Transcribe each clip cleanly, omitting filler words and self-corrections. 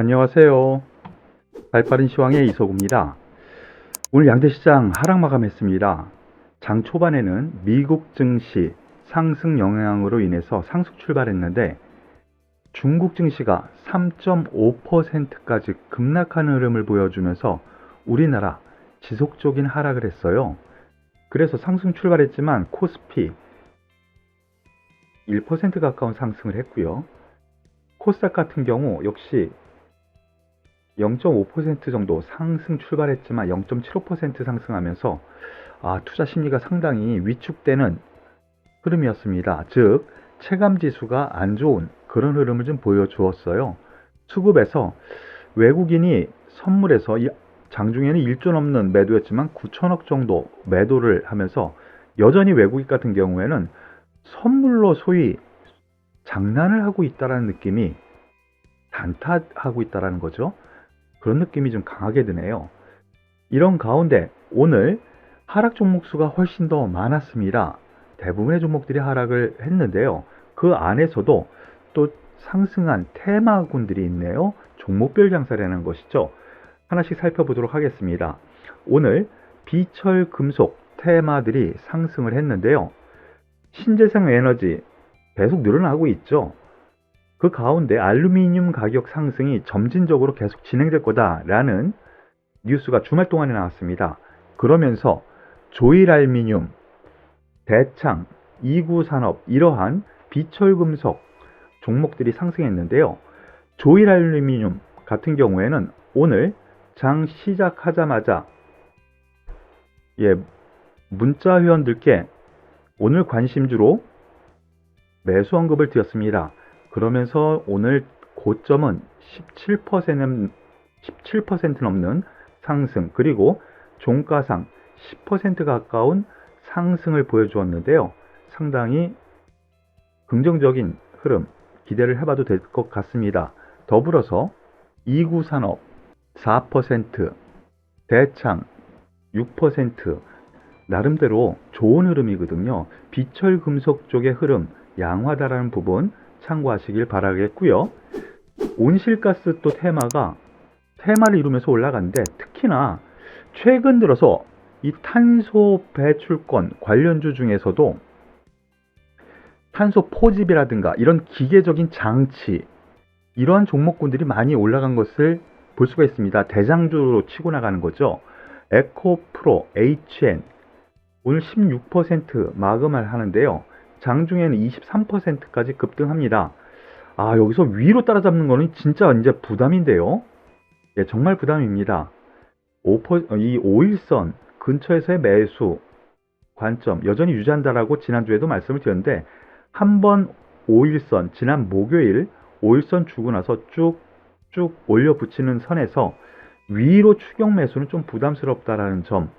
안녕하세요. 발빠른 시황의 이석우입니다. 오늘 양대시장 하락 마감했습니다. 장 초반에는 미국 증시 상승 영향으로 인해서 상승 출발했는데 중국 증시가 3.5%까지 급락하는 흐름을 보여주면서 우리나라 지속적인 하락을 했어요. 그래서 상승 출발했지만 코스피 1% 가까운 상승을 했고요. 코스닥 같은 경우 역시 0.5% 정도 상승 출발했지만 0.75% 상승하면서 투자 심리가 상당히 위축되는 흐름이었습니다. 즉 체감 지수가 안 좋은 그런 흐름을 좀 보여주었어요. 수급에서 외국인이 선물에서 장중에는 1조 넘는 매도였지만 9천억 정도 매도를 하면서 여전히 외국인 같은 경우에는 선물로 소위 장난을 하고 있다는 느낌이 단타하고 있다는 거죠. 그런 느낌이 좀 강하게 드네요. 이런 가운데 오늘 하락 종목 수가 훨씬 더 많았습니다. 대부분의 종목들이 하락을 했는데요. 그 안에서도 또 상승한 테마군들이 있네요. 종목별 장사라는 것이죠. 하나씩 살펴보도록 하겠습니다. 오늘 비철 금속 테마들이 상승을 했는데요. 신재생 에너지 계속 늘어나고 있죠. 그 가운데 알루미늄 가격 상승이 점진적으로 계속 진행될 거다라는 뉴스가 주말 동안에 나왔습니다. 그러면서 조일알미늄, 대창, 이구산업 이러한 비철금속 종목들이 상승했는데요. 조일알루미늄 같은 경우에는 오늘 장 시작하자마자 문자 회원들께 오늘 관심주로 매수 언급을 드렸습니다. 그러면서 오늘 고점은 17% 넘는 상승, 그리고 종가상 10% 가까운 상승을 보여주었는데요. 상당히 긍정적인 흐름 기대를 해봐도 될 것 같습니다. 더불어서 이구산업 4%, 대창 6%, 나름대로 좋은 흐름이거든요. 비철금속 쪽의 흐름 양화다라는 부분 참고하시길 바라겠고요. 온실가스 또 테마를 이루면서 올라가는데 특히나 최근 들어서 이 탄소 배출권 관련주 중에서도 탄소 포집이라든가 이런 기계적인 장치 이러한 종목군들이 많이 올라간 것을 볼 수가 있습니다. 대장주로 치고 나가는 거죠. 에코프로, HN 오늘 16% 마감을 하는데요. 장중에는 23%까지 급등합니다. 여기서 위로 따라잡는 거는 진짜 이제 부담인데요. 정말 부담입니다. 이 5일선 근처에서의 매수 관점 여전히 유지한다라고 지난주에도 말씀을 드렸는데 한번 5일선 지난 목요일 5일선 주고 나서 쭉쭉 올려 붙이는 선에서 위로 추격 매수는 좀 부담스럽다라는 점,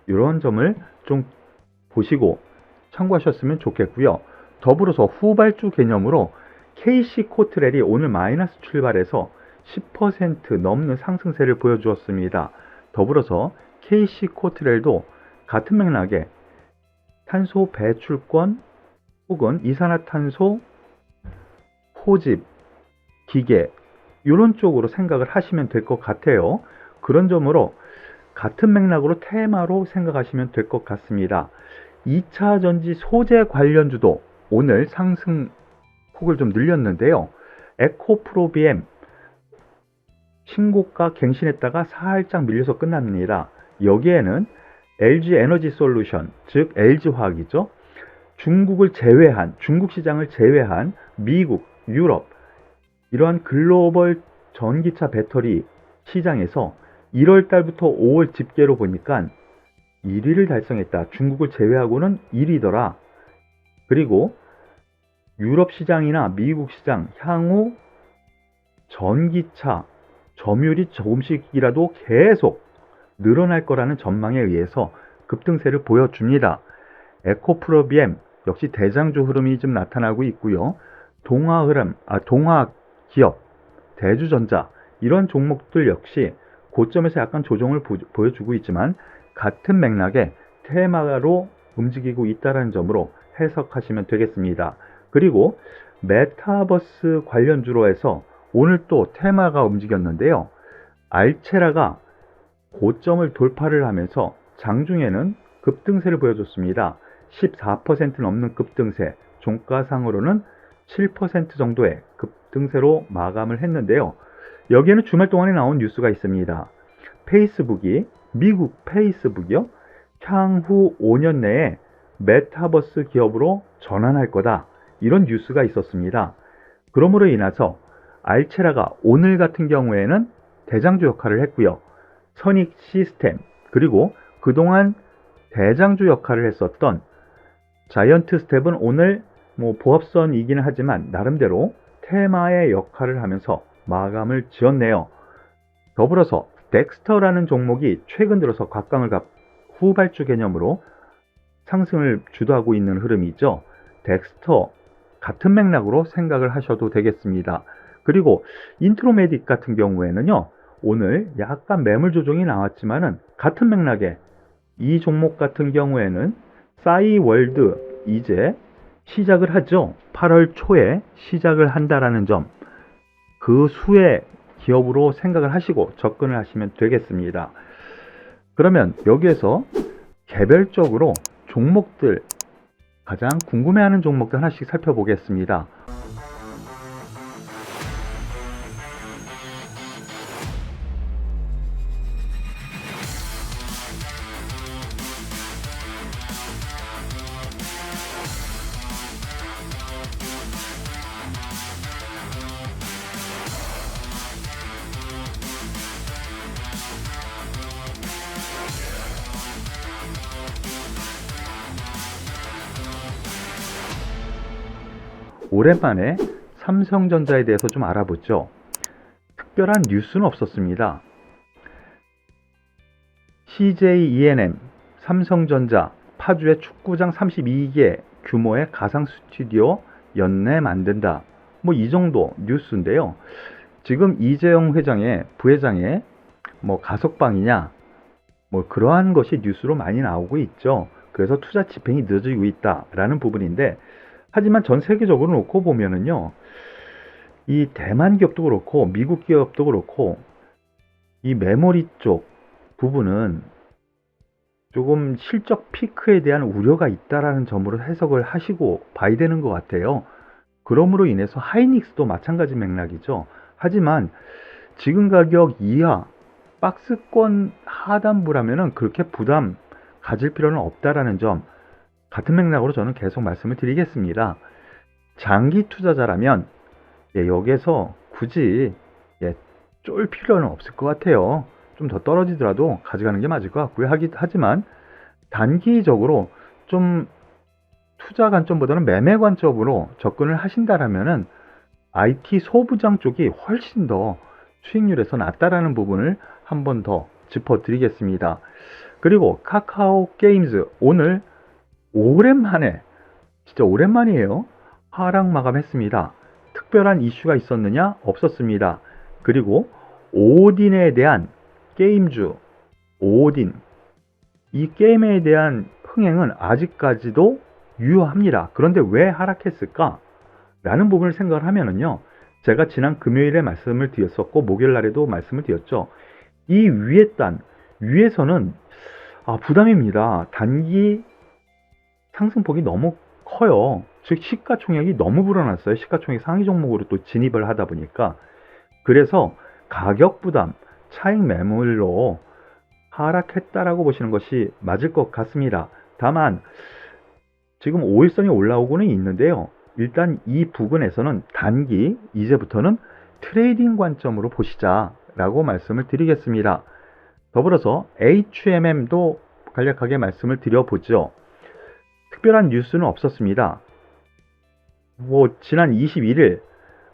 이런 점을 좀 보시고 참고하셨으면 좋겠고요. 더불어서 후발주 개념으로 KC코트렐이 오늘 마이너스 출발해서 10% 넘는 상승세를 보여주었습니다. 더불어서 KC코트렐도 같은 맥락에 탄소 배출권 혹은 이산화탄소 포집, 기계 이런 쪽으로 생각을 하시면 될 것 같아요. 그런 점으로 같은 맥락으로 테마로 생각하시면 될 것 같습니다. 2차 전지 소재 관련주도 오늘 상승 폭을 좀 늘렸는데요. 에코프로비엠 신고가 갱신했다가 살짝 밀려서 끝납니다. 여기에는 LG 에너지 솔루션, 즉 LG화학이죠. 중국 시장을 제외한 미국, 유럽 이러한 글로벌 전기차 배터리 시장에서 1월 달부터 5월 집계로 보니까 1위를 달성했다. 중국을 제외하고는 1위더라. 그리고 유럽 시장이나 미국 시장 향후 전기차 점유율이 조금씩이라도 계속 늘어날 거라는 전망에 의해서 급등세를 보여줍니다. 에코프로비엠 역시 대장주 흐름이 좀 나타나고 있고요. 동화 기업, 대주전자 이런 종목들 역시 고점에서 약간 조정을 보여주고 있지만 같은 맥락의 테마로 움직이고 있다는 점으로 해석하시면 되겠습니다. 그리고 메타버스 관련주로 해서 오늘 또 테마가 움직였는데요. 알체라가 고점을 돌파를 하면서 장중에는 급등세를 보여줬습니다. 14% 넘는 급등세, 종가상으로는 7% 정도의 급등세로 마감을 했는데요. 여기에는 주말 동안에 나온 뉴스가 있습니다. 미국 페이스북이요, 향후 5년 내에 메타버스 기업으로 전환할 거다, 이런 뉴스가 있었습니다. 그러므로 인해서 알체라가 오늘 같은 경우에는 대장주 역할을 했고요. 선익 시스템, 그리고 그동안 대장주 역할을 했었던 자이언트 스텝은 오늘 보합선이기는 하지만 나름대로 테마의 역할을 하면서 마감을 지었네요. 더불어서 덱스터라는 종목이 최근 들어서 각광을 후발주 개념으로 상승을 주도하고 있는 흐름이죠. 덱스터 같은 맥락으로 생각을 하셔도 되겠습니다. 그리고 인트로메딕 같은 경우에는요, 오늘 약간 매물 조정이 나왔지만은 같은 맥락에 이 종목 같은 경우에는 싸이월드 이제 시작을 하죠. 8월 초에 시작을 한다라는 점, 그 수의 기업으로 생각을 하시고 접근을 하시면 되겠습니다. 그러면 여기에서 개별적으로 종목들, 가장 궁금해하는 종목들 하나씩 살펴보겠습니다. 오랜만에 삼성전자에 대해서 좀 알아보죠. 특별한 뉴스는 없었습니다. CJ 삼성전자 파주에 축구장 32개 규모의 가상 스튜디오 연내 만든다, 이 정도 뉴스인데요. 지금 이재용 회장의 부회장의 가석방이냐, 그러한 것이 뉴스로 많이 나오고 있죠. 그래서 투자 집행이 늦어지고 있다라는 부분인데, 하지만 전 세계적으로 놓고 보면은요, 이 대만 기업도 그렇고 미국 기업도 그렇고 이 메모리 쪽 부분은 조금 실적 피크에 대한 우려가 있다라는 점으로 해석을 하시고 봐야 되는 것 같아요. 그러므로 인해서 하이닉스도 마찬가지 맥락이죠. 하지만 지금 가격 이하 박스권 하단부라면은 그렇게 부담 가질 필요는 없다라는 점, 같은 맥락으로 저는 계속 말씀을 드리겠습니다. 장기 투자자라면 여기에서 굳이 쫄 필요는 없을 것 같아요. 좀 더 떨어지더라도 가져가는 게 맞을 것 같고요. 하지만 단기적으로 좀 투자 관점보다는 매매 관점으로 접근을 하신다라면은 IT 소부장 쪽이 훨씬 더 수익률에서 낮다라는 부분을 한 번 더 짚어드리겠습니다. 그리고 카카오 게임즈 오늘 오랜만에, 진짜 오랜만이에요, 하락 마감했습니다. 특별한 이슈가 있었느냐? 없었습니다. 그리고 오딘에 대한 게임주, 오딘, 이 게임에 대한 흥행은 아직까지도 유효합니다. 그런데 왜 하락했을까? 라는 부분을 생각을 하면은요, 제가 지난 금요일에 말씀을 드렸었고 목요일 날에도 말씀을 드렸죠. 이 위에서는 부담입니다. 단기 상승폭이 너무 커요. 즉 시가총액이 너무 불어났어요. 시가총액 상위 종목으로 또 진입을 하다 보니까. 그래서 가격 부담, 차익 매물로 하락했다라고 보시는 것이 맞을 것 같습니다. 다만 지금 5일선이 올라오고는 있는데요. 일단 이 부분에서는 단기, 이제부터는 트레이딩 관점으로 보시자라고 말씀을 드리겠습니다. 더불어서 HMM도 간략하게 말씀을 드려보죠. 특별한 뉴스는 없었습니다. 지난 21일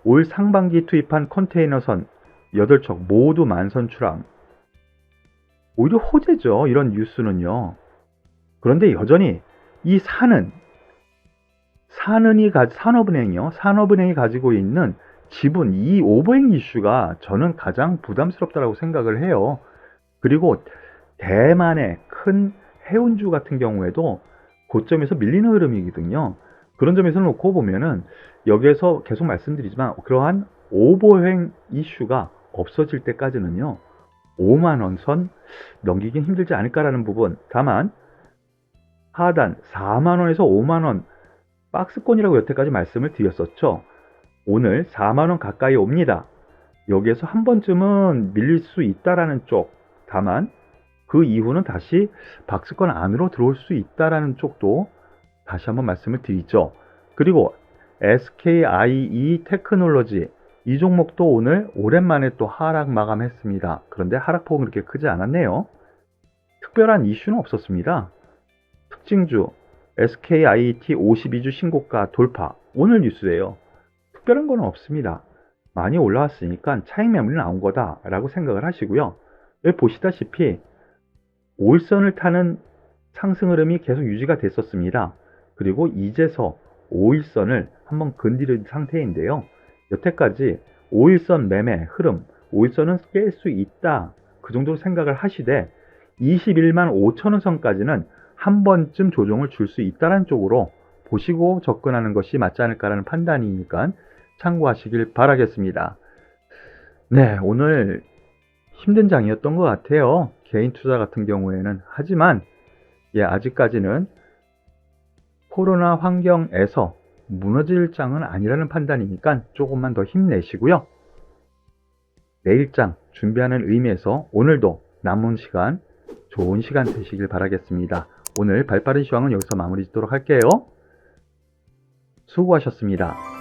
올 상반기 투입한 컨테이너선 8척 모두 만선 출항. 오히려 호재죠, 이런 뉴스는요. 그런데 여전히 이 산업은행이 가지고 있는 지분, 이 오버행 이슈가 저는 가장 부담스럽다고 생각을 해요. 그리고 대만의 큰 해운주 같은 경우에도 고점에서 밀리는 흐름이거든요. 그런 점에서 놓고 보면은 여기에서 계속 말씀드리지만 그러한 오버행 이슈가 없어질 때까지는요, 5만원 선 넘기긴 힘들지 않을까라는 부분. 다만 하단 4만원에서 5만원 박스권이라고 여태까지 말씀을 드렸었죠. 오늘 4만원 가까이 옵니다. 여기에서 한 번쯤은 밀릴 수 있다라는 쪽. 다만 그 이후는 다시 박스권 안으로 들어올 수 있다라는 쪽도 다시 한번 말씀을 드리죠. 그리고 SKIE 테크놀로지, 이 종목도 오늘 오랜만에 또 하락 마감했습니다. 그런데 하락폭은 그렇게 크지 않았네요. 특별한 이슈는 없었습니다. 특징주 SKIT 52주 신고가 돌파, 오늘 뉴스예요. 특별한 건 없습니다. 많이 올라왔으니까 차익 매물이 나온 거다라고 생각을 하시고요. 여기 보시다시피 5일선을 타는 상승 흐름이 계속 유지가 됐었습니다. 그리고 이제서 5일선을 한번 건드린 상태인데요. 여태까지 5일선 매매 흐름, 5일선은 깰 수 있다, 그 정도로 생각을 하시되 21만 5천원 선까지는 한 번쯤 조정을 줄 수 있다는 쪽으로 보시고 접근하는 것이 맞지 않을까라는 판단이니까 참고하시길 바라겠습니다. 네, 오늘 힘든 장이었던 것 같아요. 개인 투자 같은 경우에는. 하지만 아직까지는 코로나 환경에서 무너질 장은 아니라는 판단이니까 조금만 더 힘내시고요. 내일장 준비하는 의미에서 오늘도 남은 시간 좋은 시간 되시길 바라겠습니다. 오늘 발빠른 시황은 여기서 마무리 짓도록 할게요. 수고하셨습니다.